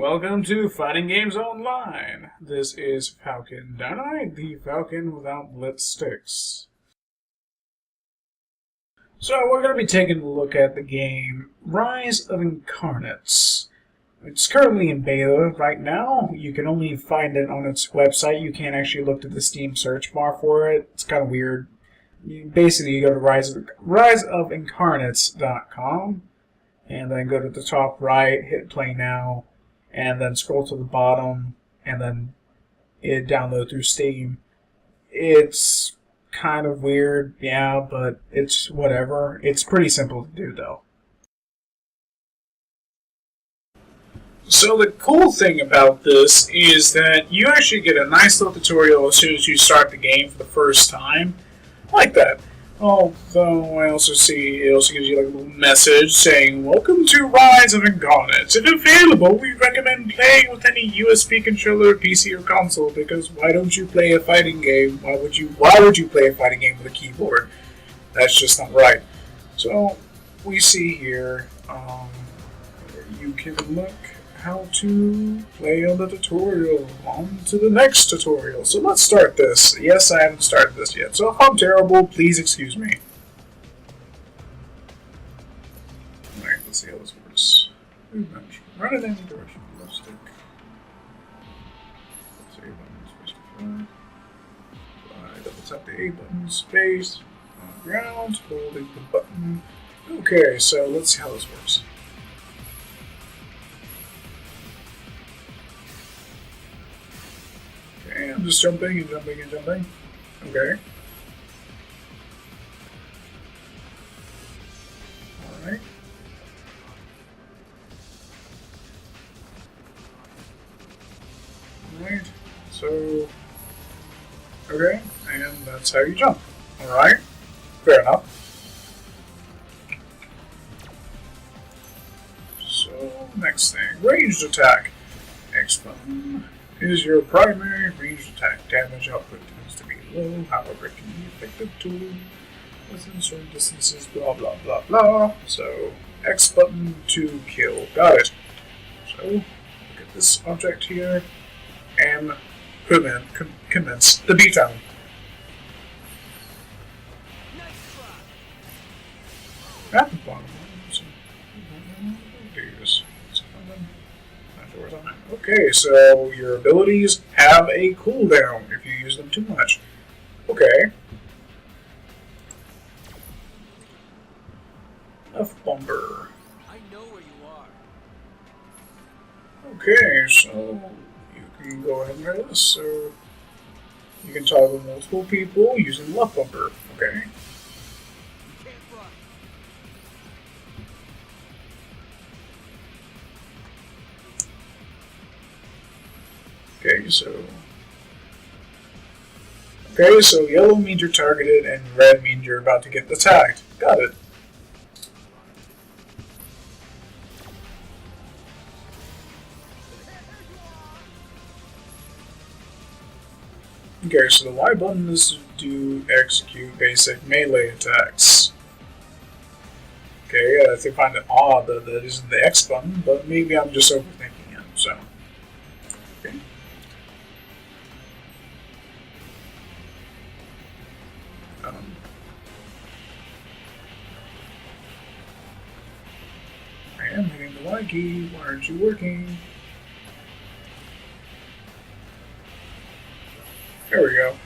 Welcome to Fighting Games Online. This is Falcon D, the Falcon without blitz sticks. So we're going to be taking a look at the game Rise of Incarnates. It's currently in beta right now. You can only find it on its website. You can't actually look to the Steam search bar for it. It's kind of weird. Basically, you go to riseofincarnates.com and then go to the top right, hit play now, and then scroll to the bottom, and then it download through Steam. It's kind of weird, yeah, but it's whatever. It's pretty simple to do, though. So the cool thing about this is that you actually get a nice little tutorial as soon as you start the game for the first time, like that. Although I also see it also gives you like a little message saying, "Welcome to Rise of Incarnates. If available, we recommend playing with any USB controller, PC, or console, because why don't you play a fighting game? Why would you play a fighting game with a keyboard? That's just not right." So we see here you can look how to play on the tutorial. On to the next tutorial. So let's start this. Yes, I haven't started this yet, so if I'm terrible, please excuse me. Alright, let's see how this works. Run it in any direction. Left stick. Let's see, button, space to fly. Double tap the A button, space, on the ground, holding the button. Okay, so let's see how this works. Okay, I'm just jumping and jumping and jumping. Okay. Alright. Alright. So, okay, and that's how you jump. Alright. Fair enough. So, next thing. Ranged attack. X button is your primary ranged attack. Damage output tends to be low, however it can be effective tool within certain distances, blah blah blah blah. So, X button to kill. Got it. So, look at this object here, and commence the beatdown. At the bottom. Okay, so your abilities have a cooldown if you use them too much. Okay. Left bumper. I know where you are. Okay, so you can go ahead and try this. So you can toggle multiple people using left bumper. Okay. You can't run. Okay, so yellow means you're targeted, and red means you're about to get attacked. Got it. Okay, so the Y button is to execute basic melee attacks. Okay, I find it odd that that isn't the X button, but maybe I'm just overthinking it, so. Okay. I am hitting the Y key. Why aren't you working? There we go.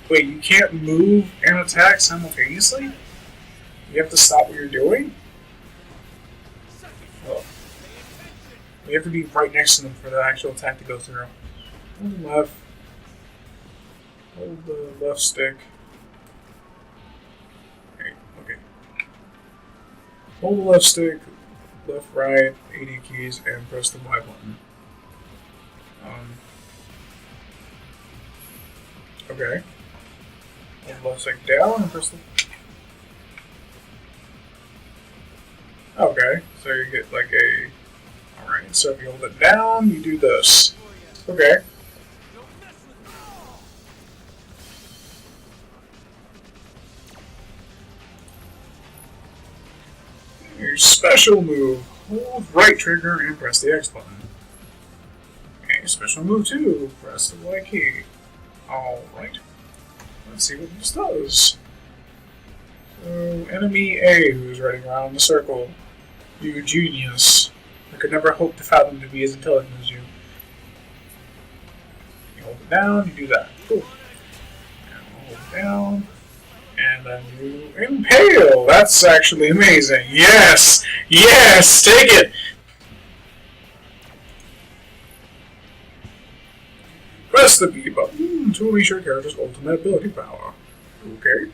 Wait, you can't move and attack simultaneously? You have to stop what you're doing? Oh. You have to be right next to them for the actual attack to go through. Hold left. Hold the left stick. Okay. Hold the left stick, left, right, AD keys, and press the Y button. Okay. Hold the left stick down and press the... Okay, so you get like a... Alright, so if you hold it down, you do this. Okay. Your special move. Hold right trigger and press the X button. Okay, special move 2. Press the Y key. Alright. Let's see what this does. So, enemy A, who's running around the circle. You genius. I could never hope to fathom to be as intelligent as you. You hold it down, you do that. Cool. And hold it down. And then you impale! That's actually amazing. Yes! Yes! Take it! Press the B button to unleash your character's ultimate ability power. Okay.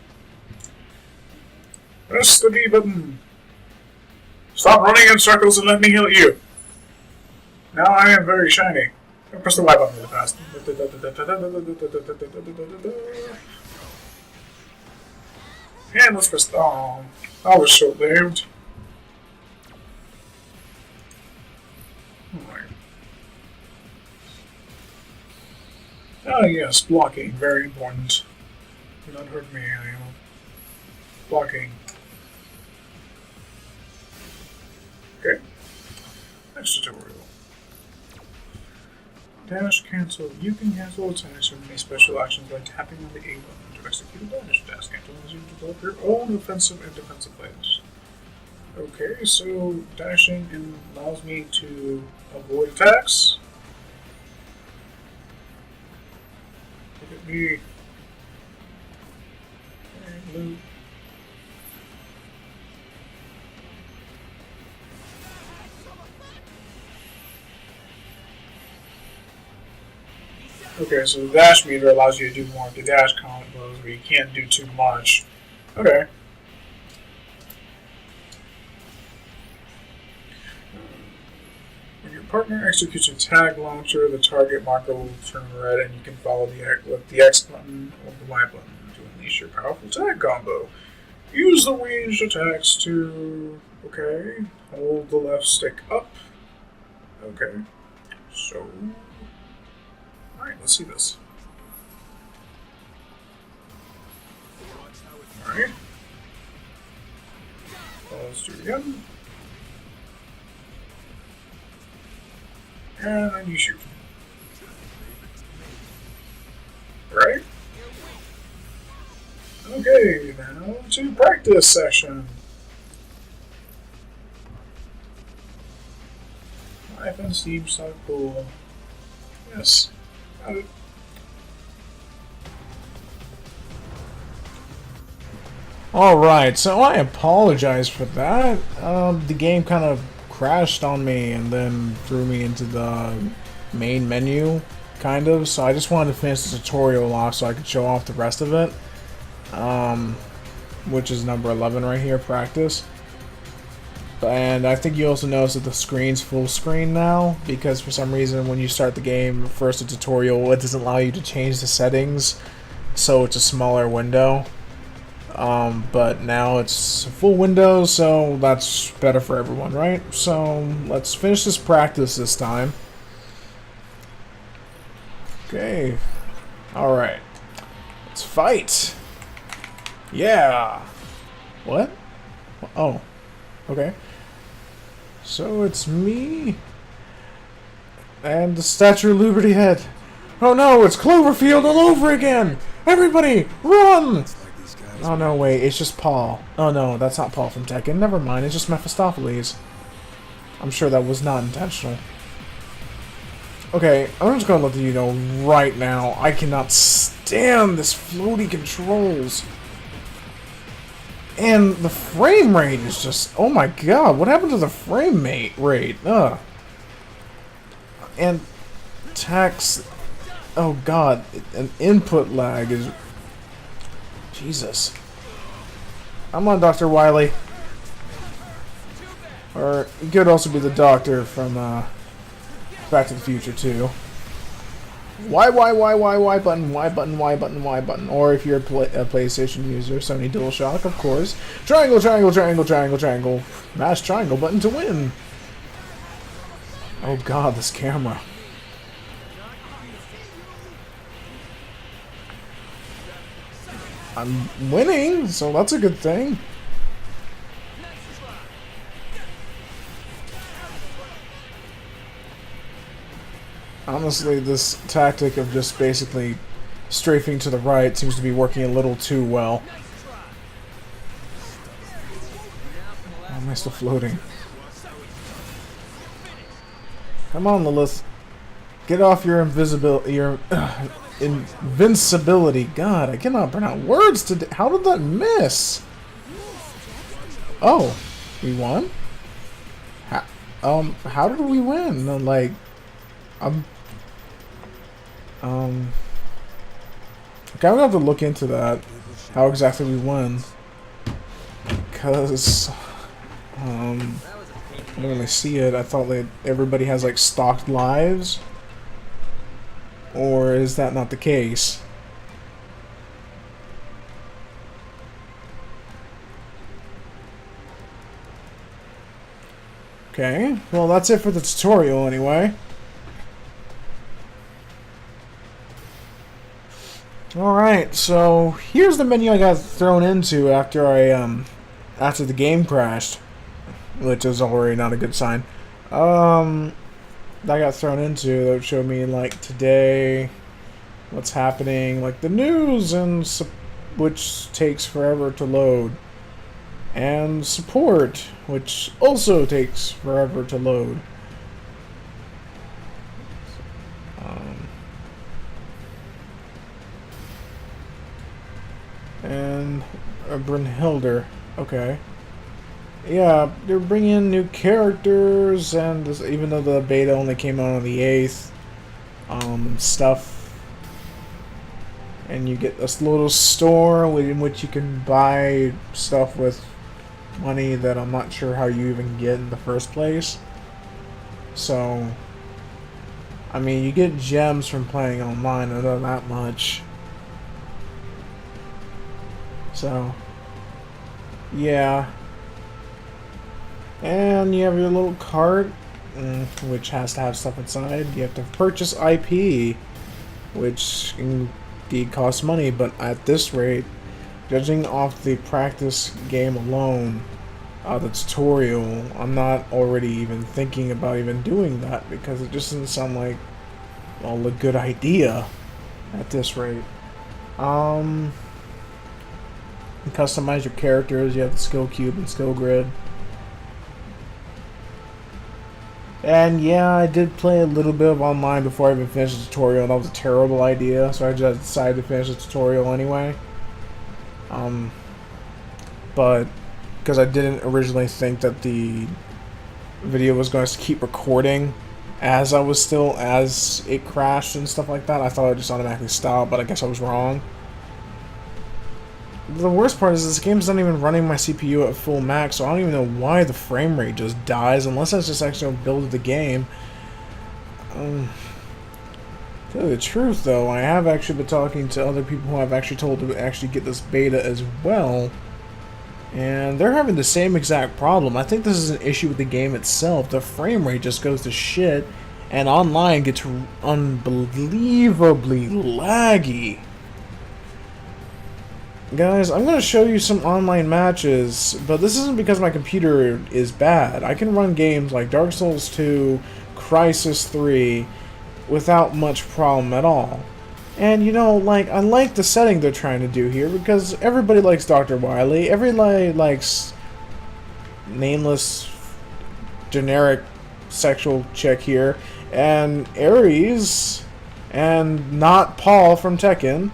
Press the B button. Stop running in circles and let me heal you. Now I am very shiny. Press the Y button really fast. And let's press the... Oh, that was short-lived. Alright. Oh yes, blocking. Very important. Do not hurt me, I am. Blocking. Okay. Next tutorial. Dash cancel. You can cancel attacks or any special actions by tapping on the A button to execute a dash. Dash cancel allows you to develop your own offensive and defensive plays. Okay, so dashing allows me to avoid attacks. Look at me. And loot. Okay, so the dash meter allows you to do more of the dash combos, but you can't do too much. Okay. When your partner executes a tag launcher, the target marker will turn red, and you can follow the X button or the Y button to unleash your powerful tag combo. Use the ranged attacks to... Okay. Hold the left stick up. Okay. So... Alright, let's see this. Alright. Let's do it again. And then you shoot. Right? Okay, now to practice session. Life and Steam so cool. Yes. Alright, so I apologize for that. The game kind of crashed on me and then threw me into the main menu, kind of. So I just wanted to finish the tutorial off so I could show off the rest of it. Which is number 11 right here, practice. And I think you also notice that the screen's full screen now, because for some reason when you start the game, first the tutorial, it doesn't allow you to change the settings, so it's a smaller window. But now it's a full window, so that's better for everyone, right? So let's finish this practice this time. Okay. Alright. Let's fight! Yeah! What? Oh. Okay. So it's me and the Statue of Liberty head. Oh no, it's Cloverfield all over again! Everybody, run! Oh no, wait, it's just Paul. Oh no, that's not Paul from Tekken. Never mind, it's just Mephistopheles. I'm sure that was not intentional. Okay, I'm just gonna let you know right now, I cannot stand this floaty controls. And the frame rate is just... Oh my god, what happened to the frame rate? Ugh. And text... Oh god, an input lag is... Jesus. I'm on Dr. Wily. Or, it could also be the doctor from, Back to the Future, too. Y button, Y button, Y button, Y button. Or if you're a PlayStation user, Sony DualShock, of course. Triangle, triangle, triangle, triangle, triangle. Mash triangle button to win. Oh god, this camera. I'm winning, so that's a good thing. Honestly, this tactic of just basically strafing to the right seems to be working a little too well. Why am I still floating? Come on, Lilith. Get off your invincibility. God, I cannot pronounce words today. How did that miss? Oh, we won? How did we win? No, like, okay, I'm gonna have to look into that. How exactly we won? Because, I don't really see it. I thought that everybody has, like, stocked lives. Or is that not the case? Okay, well that's it for the tutorial anyway. Alright, so here's the menu I got thrown into after after the game crashed. Which is already not a good sign. That I got thrown into that showed me like today, what's happening, like the news, and which takes forever to load, and support, which also takes forever to load. And Brunhilde, okay. Yeah, they're bringing in new characters, and this, even though the beta only came out on the 8th, stuff, and you get this little store in which you can buy stuff with money that I'm not sure how you even get in the first place. So, I mean, you get gems from playing online, I know that much. So, yeah. And you have your little cart, which has to have stuff inside. You have to purchase IP, which indeed costs money, but at this rate, judging off the practice game alone, the tutorial, I'm not already even thinking about even doing that, because it just doesn't sound like, well, a good idea at this rate. You customize your characters, you have the skill cube and skill grid. And yeah, I did play a little bit of online before I even finished the tutorial, and that was a terrible idea, so I just decided to finish the tutorial anyway. But because I didn't originally think that the video was going to keep recording as it crashed and stuff like that, I thought it just automatically stopped, but I guess I was wrong. The worst part is this game's not even running my CPU at full max, so I don't even know why the frame rate just dies, unless that's just actually build the game. To tell you the truth, though, I have actually been talking to other people who I've actually told to actually get this beta as well, and they're having the same exact problem. I think this is an issue with the game itself. The frame rate just goes to shit, and online gets unbelievably laggy. Guys, I'm going to show you some online matches, but this isn't because my computer is bad. I can run games like Dark Souls 2, Crysis 3, without much problem at all. And, you know, like, I like the setting they're trying to do here, because everybody likes Dr. Wily, everybody likes nameless, generic sexual chick here, and Ares, and not Paul from Tekken.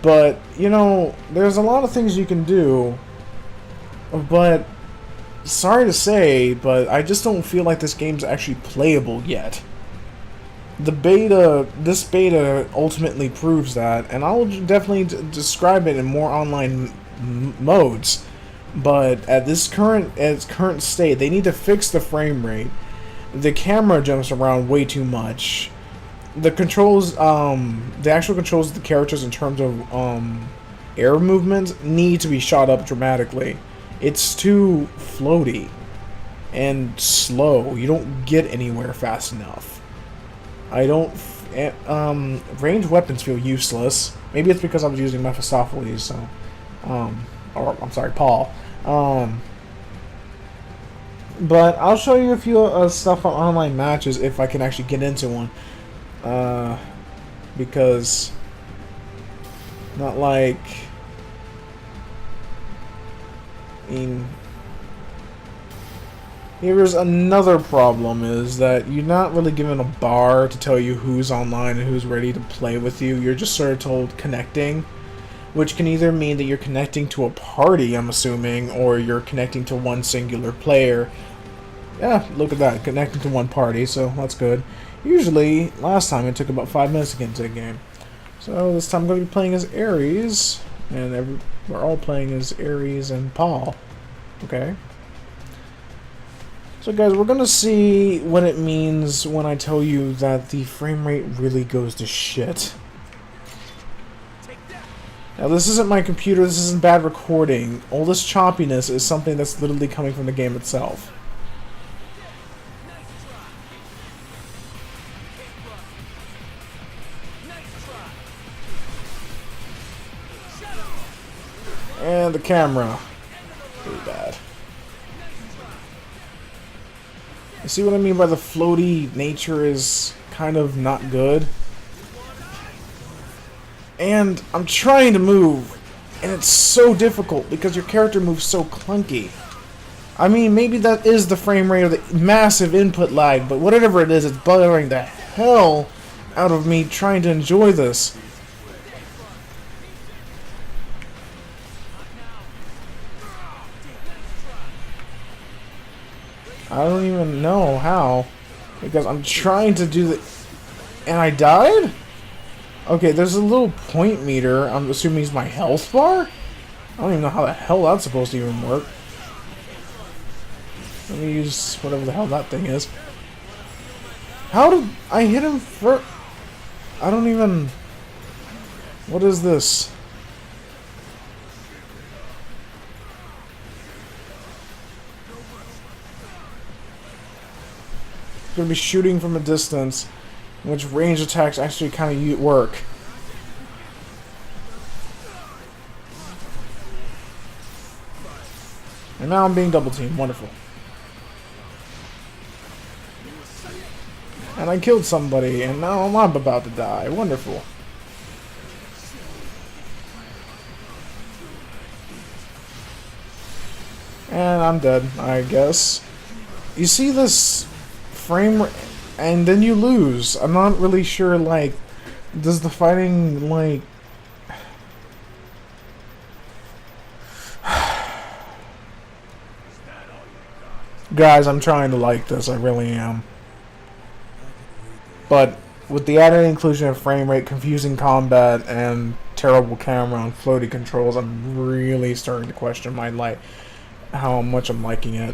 But, you know, there's a lot of things you can do, but, sorry to say, but I just don't feel like this game's actually playable yet. This beta ultimately proves that, and I'll definitely describe it in more online modes, but at its current state, they need to fix the frame rate. The camera jumps around way too much. The controls, the actual controls of the characters in terms of air movement need to be shot up dramatically. It's too floaty and slow. You don't get anywhere fast enough. Ranged weapons feel useless. Maybe it's because I was using Mephistopheles, so, or I'm sorry, Paul. But I'll show you a few stuff on online matches if I can actually get into one. Because not like, I mean, here's another problem is that you're not really given a bar to tell you who's online and who's ready to play with you. You're just sort of told connecting, which can either mean that you're connecting to a party, I'm assuming, or you're connecting to one singular player. Yeah, look at that, connecting to one party, so that's good. Usually, last time it took about 5 minutes to get into the game. So this time I'm going to be playing as Ares, and we're all playing as Ares and Paul. Okay. So guys, we're going to see what it means when I tell you that the frame rate really goes to shit. Now this isn't my computer, this isn't bad recording. All this choppiness is something that's literally coming from the game itself. And the camera. Pretty bad. You see what I mean by the floaty nature is kind of not good? And I'm trying to move, and it's so difficult because your character moves so clunky. I mean, maybe that is the frame rate of the massive input lag, but whatever it is, it's buggering the hell out of me trying to enjoy this. I don't even know how, because I'm trying to do the... And I died? Okay, there's a little point meter. I'm assuming it's my health bar? I don't even know how the hell that's supposed to even work. Let me use whatever the hell that thing is. How did I hit him for... I don't even... What is this? I'm gonna be shooting from a distance, in which range attacks actually kind of work. And now I'm being double teamed. Wonderful. And I killed somebody, and now I'm about to die. Wonderful. And I'm dead, I guess. You see this frame, and then you lose. I'm not really sure, like, does the fighting, like... Guys, I'm trying to like this, I really am. But with the added inclusion of frame rate, confusing combat, and terrible camera and floaty controls, I'm really starting to question my how much I'm liking it.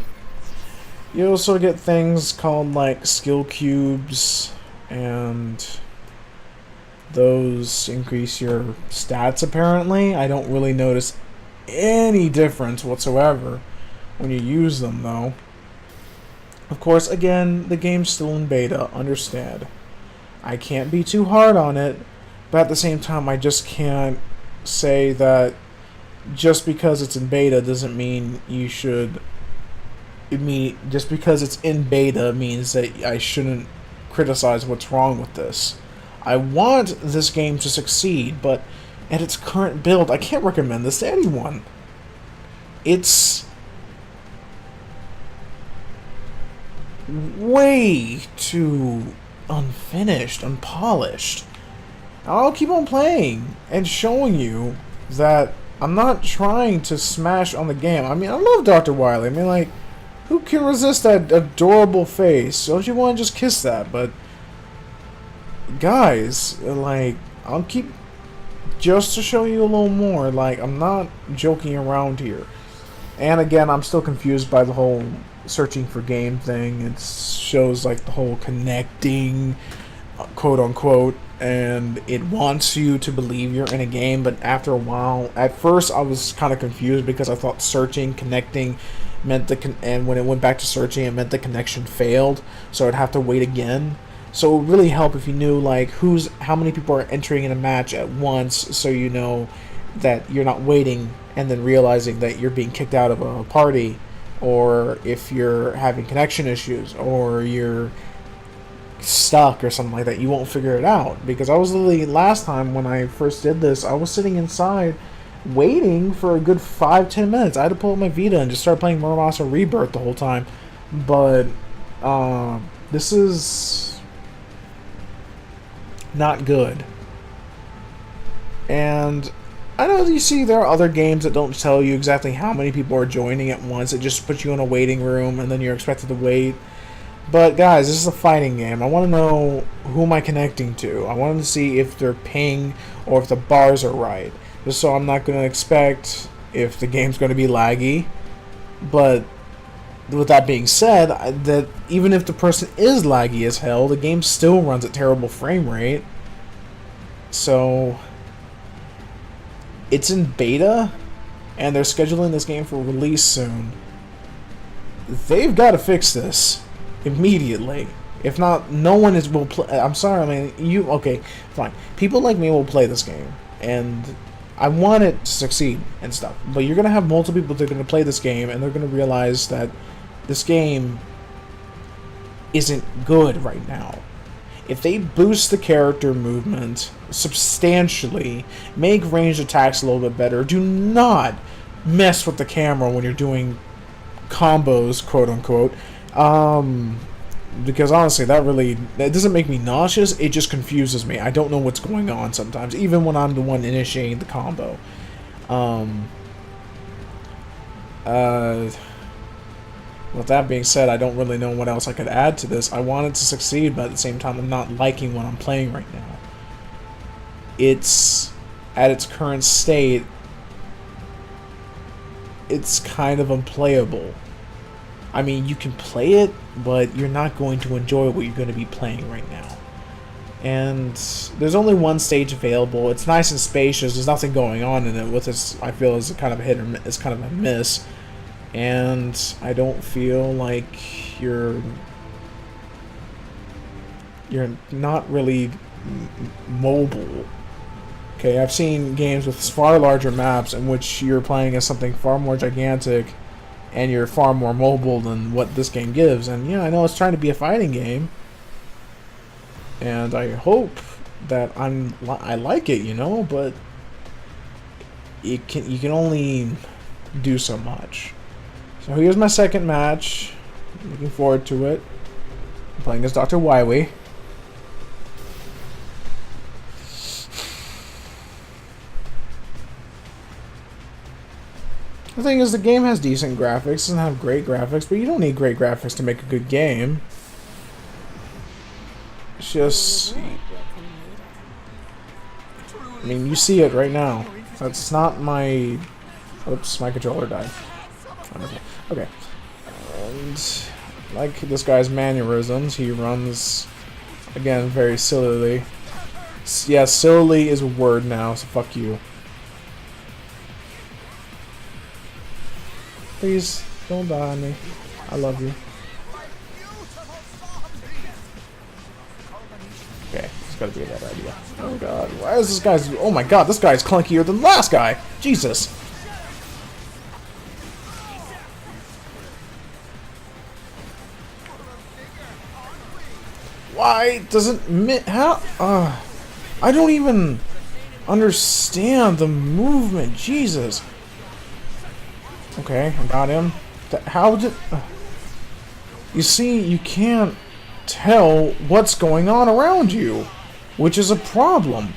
You also get things called like skill cubes, and those increase your stats apparently. I don't really notice any difference whatsoever when you use them though. Of course, again, the game's still in beta, understand. I can't be too hard on it, but at the same time I just can't say that just because it's in beta doesn't mean you should... just because it's in beta means that I shouldn't criticize what's wrong with this. I want this game to succeed, but at its current build, I can't recommend this to anyone. It's way too unfinished, unpolished. I'll keep on playing and showing you that I'm not trying to smash on the game. I mean, I love Dr. Wily. I mean, like, who can resist that adorable face? Don't you want to just kiss that? But, guys, like, I'll keep... Just to show you a little more, like, I'm not joking around here. And again, I'm still confused by the whole searching for game thing. It shows, like, the whole connecting, quote-unquote, and it wants you to believe you're in a game, but after a while... At first, I was kind of confused because I thought searching, connecting... meant and when it went back to searching, it meant the connection failed, so I'd have to wait again. So it would really help if you knew like how many people are entering in a match at once, so you know that you're not waiting and then realizing that you're being kicked out of a party, or if you're having connection issues, or you're stuck or something like that, you won't figure it out. Because I was literally, last time when I first did this, I was sitting inside waiting for a good 5-10 minutes. I had to pull up my Vita and just start playing Murdermaster Rebirth the whole time. But this is not good. And I know you see there are other games that don't tell you exactly how many people are joining at once. It just puts you in a waiting room and then you're expected to wait. But guys, this is a fighting game. I want to know who am I connecting to. I want to see if they're ping or if the bars are right. Just so I'm not going to expect if the game's going to be laggy. But with that being said, that even if the person is laggy as hell, the game still runs at terrible frame rate. So it's in beta, and they're scheduling this game for release soon. They've got to fix this immediately. If not, no one will play. I'm sorry, I mean, okay, fine. People like me will play this game, and I want it to succeed and stuff. But you're going to have multiple people that are going to play this game, and they're going to realize that this game isn't good right now. If they boost the character movement substantially, make ranged attacks a little bit better, do not mess with the camera when you're doing combos, quote unquote. Because honestly, that doesn't make me nauseous, it just confuses me. I don't know what's going on sometimes, even when I'm the one initiating the combo. With that being said, I don't really know what else I could add to this. I want it to succeed, but at the same time, I'm not liking what I'm playing right now. It's, at its current state, it's kind of unplayable. I mean, you can play it, but you're not going to enjoy what you're going to be playing right now. And there's only one stage available. It's nice and spacious. There's nothing going on in it. With this, I feel is kind of a hit or miss. It's kind of a miss. And I don't feel like you're not really mobile. Okay, I've seen games with far larger maps in which you're playing as something far more gigantic and you're far more mobile than what this game gives. And yeah, I know it's trying to be a fighting game, and I hope that I like it, you know, but you can only do so much. So here's my second match. Looking forward to it. I'm playing as Dr. Wily. The thing is, the game has decent graphics. It doesn't have great graphics, but you don't need great graphics to make a good game. It's just, I mean, you see it right now. That's not my... Oops, my controller died. Wonderful. Okay. And like this guy's mannerisms, he runs, again, very sillily. Yeah, sillily is a word now, so fuck you. Please, don't die on me. I love you. Okay, it's gotta be a bad idea. Oh god, why is this guy's... Oh my god, this guy's clunkier than the last guy! Jesus! Why doesn't... How... I don't even understand the movement, Jesus! Okay, I got him. How did... You see, you can't tell what's going on around you, which is a problem.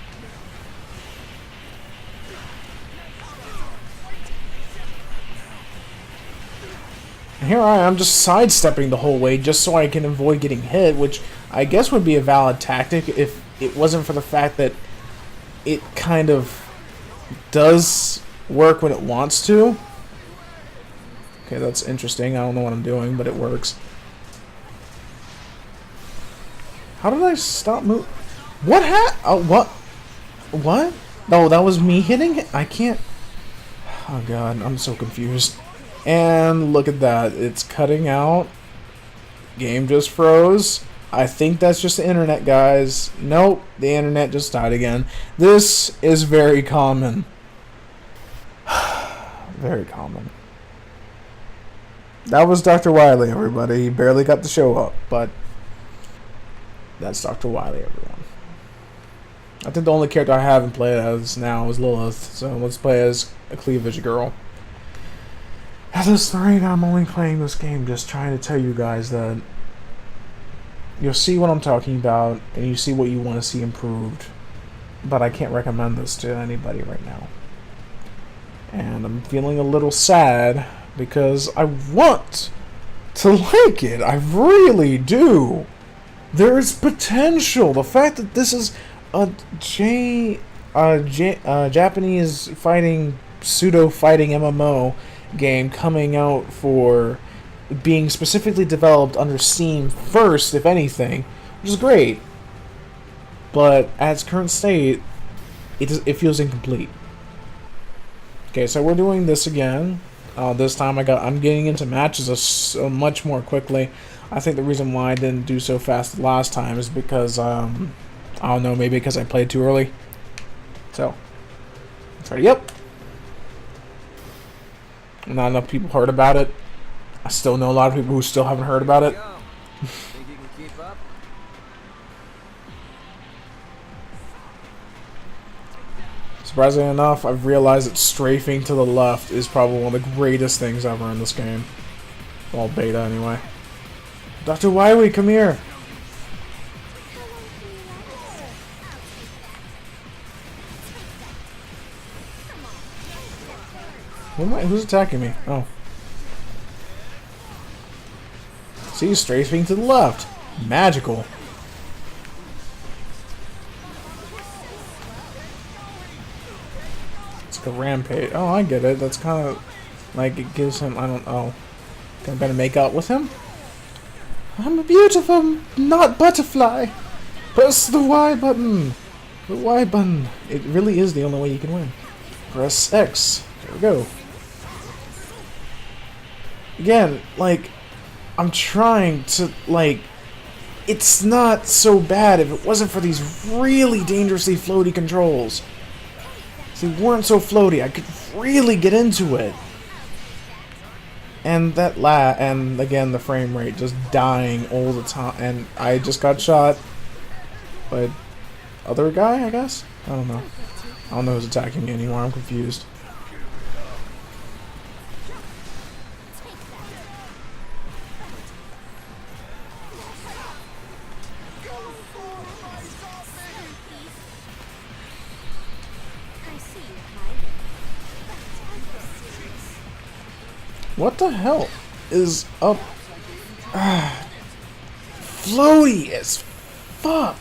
And here I am just sidestepping the whole way just so I can avoid getting hit, which I guess would be a valid tactic if it wasn't for the fact that it kind of does work when it wants to. Okay, that's interesting. I don't know what I'm doing, but it works. How did I stop moving? What Oh, what? What? No, that was me hitting it? I can't... Oh god, I'm so confused. And look at that. It's cutting out. Game just froze. I think that's just the internet, guys. Nope, the internet just died again. This is very common. Very common. That was Dr. Wily, everybody. He barely got to show up, but That's Dr. Wily, everyone. I think the only character I haven't played as now is Lilith, so let's play as a cleavage girl. At this rate, I'm only playing this game just trying to tell you guys that you'll see what I'm talking about, and you see what you want to see improved. But I can't recommend this to anybody right now. And I'm feeling a little sad because I want to like it. I really do. There's potential. The fact that this is a Japanese fighting, pseudo-fighting MMO game coming out for being specifically developed under Steam first, if anything, which is great. But at its current state, it feels incomplete. Okay, so we're doing this again. This time I'm getting into matches so much more quickly. I think the reason why I didn't do so fast last time is because I don't know, maybe because I played too early. So, let's ready up. Not enough people heard about it. I still know a lot of people who still haven't heard about it. Think you can keep up? Surprisingly enough, I've realized that strafing to the left is probably one of the greatest things ever in this game. Well, beta anyway. Dr. Wily, come here! Who's attacking me? Oh. See, strafing to the left. Magical. It's like a rampage. Oh, I get it. That's kind of like it gives him. I don't know. Can I better make out with him? I'm a beautiful, not butterfly. Press the Y button. The Y button. It really is the only way you can win. Press X. There we go. Again, like, I'm trying to, like, it's not so bad if it wasn't for these really dangerously floaty controls. If they weren't so floaty, I could really get into it. And and again, the frame rate just dying all the time. And I just got shot by other guy, I guess? I don't know. I don't know who's attacking me anymore, I'm confused. What the hell is up? Floaty as fuck.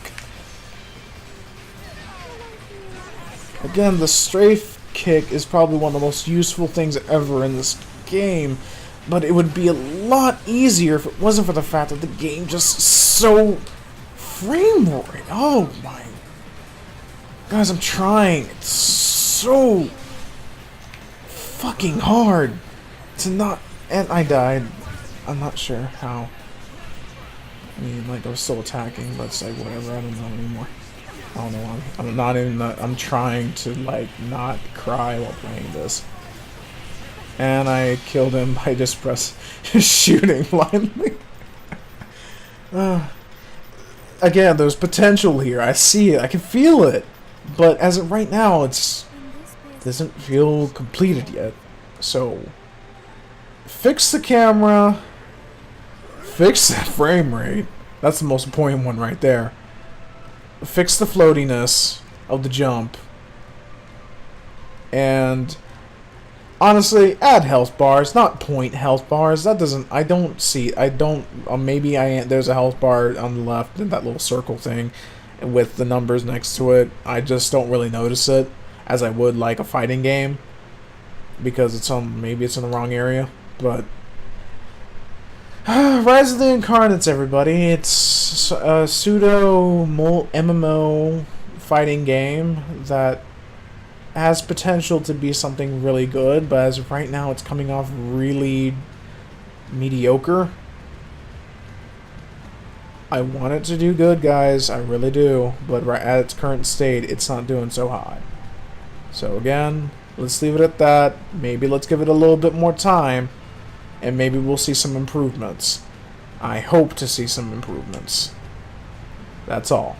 Again, the strafe kick is probably one of the most useful things ever in this game, but it would be a lot easier if it wasn't for the fact that the game just so frame rate. Oh my. Guys, I'm trying. It's so fucking hard to not, and I died. I'm not sure how. I mean, like, I was still attacking, but it's like, whatever, I don't know anymore. I don't know, I'm not even, I'm trying to, like, not cry while playing this. And I killed him by just shooting blindly. Again, there's potential here, I see it, I can feel it. But as of right now, it doesn't feel completed yet. So, fix the camera, fix that frame rate. That's the most important one right there. Fix the floatiness of the jump. And honestly, add health bars, not point health bars. That doesn't, I don't see, I don't, maybe there's a health bar on the left in that little circle thing with the numbers next to it. I just don't really notice it as I would like a fighting game because it's on, maybe it's in the wrong area. But Rise of the Incarnates, everybody. It's a pseudo MMO fighting game that has potential to be something really good, but as of right now, it's coming off really mediocre. I want it to do good, guys. I really do, but right at its current state, it's not doing so hot. So again, let's leave it at that. Maybe let's give it a little bit more time. And maybe we'll see some improvements. I hope to see some improvements. That's all.